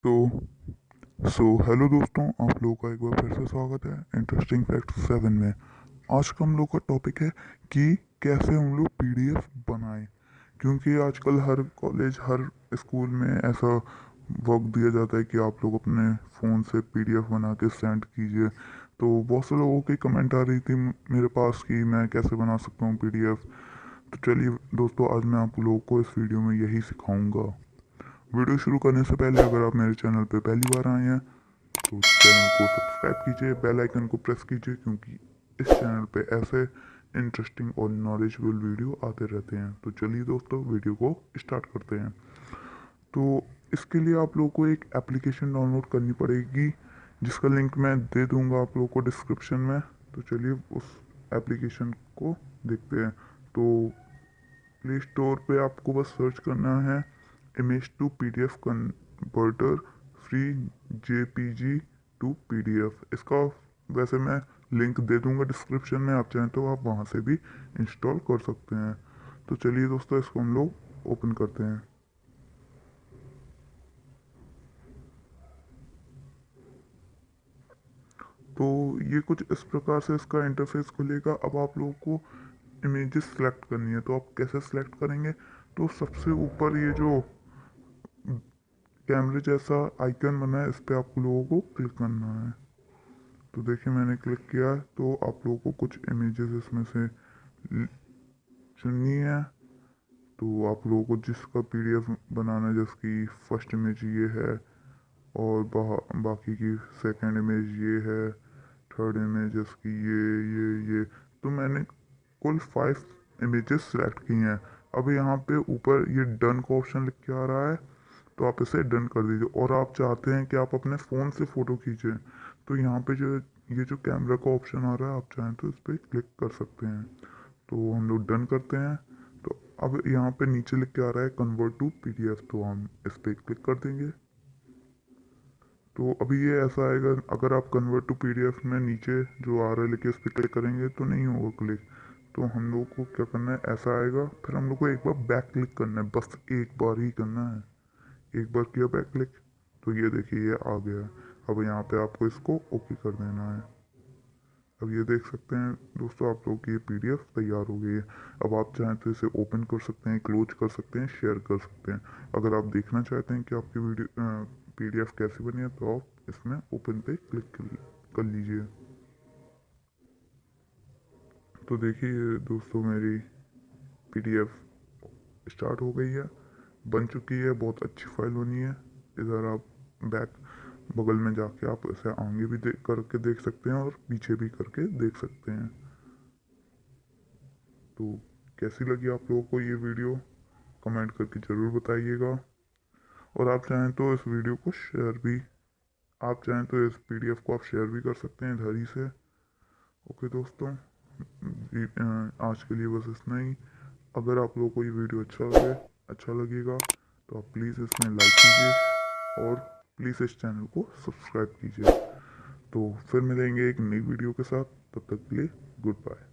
तो हेलो दोस्तों, आप लोगों का एक बार फिर से स्वागत है इंटरेस्टिंग फैक्ट 7 में। आज का हम लोग का टॉपिक है कि कैसे हम लोग पीडीएफ बनाएं, क्योंकि आजकल हर कॉलेज हर स्कूल में ऐसा वर्क दिया जाता है कि आप लोग अपने फ़ोन से पीडीएफ बना के सेंड कीजिए। तो बहुत से लोगों की कमेंट आ रही थी मेरे पास कि मैं कैसे बना सकता हूँ पीडीएफ। तो चलिए दोस्तों, आज मैं आप लोगों को इस वीडियो में यही सिखाऊंगा। वीडियो शुरू करने से पहले अगर आप मेरे चैनल पे पहली बार आए हैं तो चैनल को सब्सक्राइब कीजिए, बेल आइकन को प्रेस कीजिए, क्योंकि इस चैनल पे ऐसे इंटरेस्टिंग और नॉलेजेबल वीडियो आते रहते हैं। तो चलिए दोस्तों, वीडियो को स्टार्ट करते हैं। तो इसके लिए आप लोगों को एक एप्लीकेशन डाउनलोड करनी पड़ेगी, जिसका लिंक मैं दे दूंगा आप लोगों को डिस्क्रिप्शन में। तो चलिए उस एप्लीकेशन को देखते हैं। तो प्ले स्टोर पे आपको बस सर्च करना है image to PDF converter free JPG to PDF. इसका वैसे मैं लिंक दे दूंगा डिस्क्रिप्शन में, आप चाहें तो आप वहाँ से भी इंस्टॉल कर सकते हैं। तो चलिए दोस्तों, इसको हम लोग ओपन करते हैं। तो ये कुछ इस प्रकार से इसका इंटरफेस खुलेगा। अब आप लोगों को इमेजेस सेलेक्ट करनी है, तो आप कैसे सेलेक्ट करेंगे? तो सबसे ऊपर ये जो कैमरे जैसा आइकन बना है, इस पर आप लोगों को क्लिक करना है। तो देखिए मैंने क्लिक किया है, तो आप लोगों को कुछ इमेजेस इसमें से चुननी है। तो आप लोगों को जिसका पीडीएफ बनाना है, जिसकी फर्स्ट इमेज ये है और बाकी की सेकंड इमेज ये है, थर्ड इमेज इसकी ये तो मैंने कुल 5 इमेजेस सेलेक्ट की हैं। अब यहाँ पे ऊपर ये डन का ऑप्शन लिख के आ रहा है, तो आप इसे डन कर दीजिए। और आप चाहते हैं कि आप अपने फ़ोन से फ़ोटो खींचें, तो यहाँ पे जो ये जो कैमरा का ऑप्शन आ रहा है, आप चाहें तो इस पर क्लिक कर सकते हैं। तो हम लोग डन करते हैं। तो अब यहाँ पे नीचे लिख के आ रहा है कन्वर्ट टू पीडीएफ, तो हम इस पर क्लिक कर देंगे। तो अभी ये ऐसा आएगा। अगर आप कन्वर्ट टू पीडीएफ में नीचे जो आ रहा है लिखे, इस पर क्लिक करेंगे तो नहीं होगा क्लिक। तो हम लोग को क्या करना है, ऐसा आएगा, फिर हम लोग को एक बार बैक क्लिक करना है, बस एक बार ही करना है। एक बार किया बैक क्लिक, तो ये देखिए ये आ गया। अब यहाँ पे आपको इसको ओके कर देना है। अब ये देख सकते हैं दोस्तों, आप लोग की ये पीडीएफ तैयार हो गई है। अब आप चाहें तो इसे ओपन कर सकते हैं, क्लोज कर सकते हैं, शेयर कर सकते हैं। अगर आप देखना चाहते हैं कि आपकी वीडियो पीडीएफ कैसी बनी है, तो आप इसमें ओपन पे क्लिक कर लीजिए। तो देखिए दोस्तों, मेरी पीडीएफ स्टार्ट हो गई है, बन चुकी है। बहुत अच्छी फाइल बनी है। इधर आप बैक बगल में जाके आप इसे आगे भी देख करके देख सकते हैं और पीछे भी करके देख सकते हैं। तो कैसी लगी आप लोगों को ये वीडियो, कमेंट करके ज़रूर बताइएगा। और आप चाहें तो इस वीडियो को शेयर भी, आप चाहें तो इस पीडीएफ को आप शेयर भी कर सकते हैं इधर ही से। ओके दोस्तों, आज के लिए बस इतना ही। अगर आप लोगों को ये वीडियो अच्छा लगेगा तो आप प्लीज़ इसमें लाइक कीजिए और प्लीज़ इस चैनल को सब्सक्राइब कीजिए। तो फिर मिलेंगे एक नई वीडियो के साथ, तब तक के लिए गुड बाय।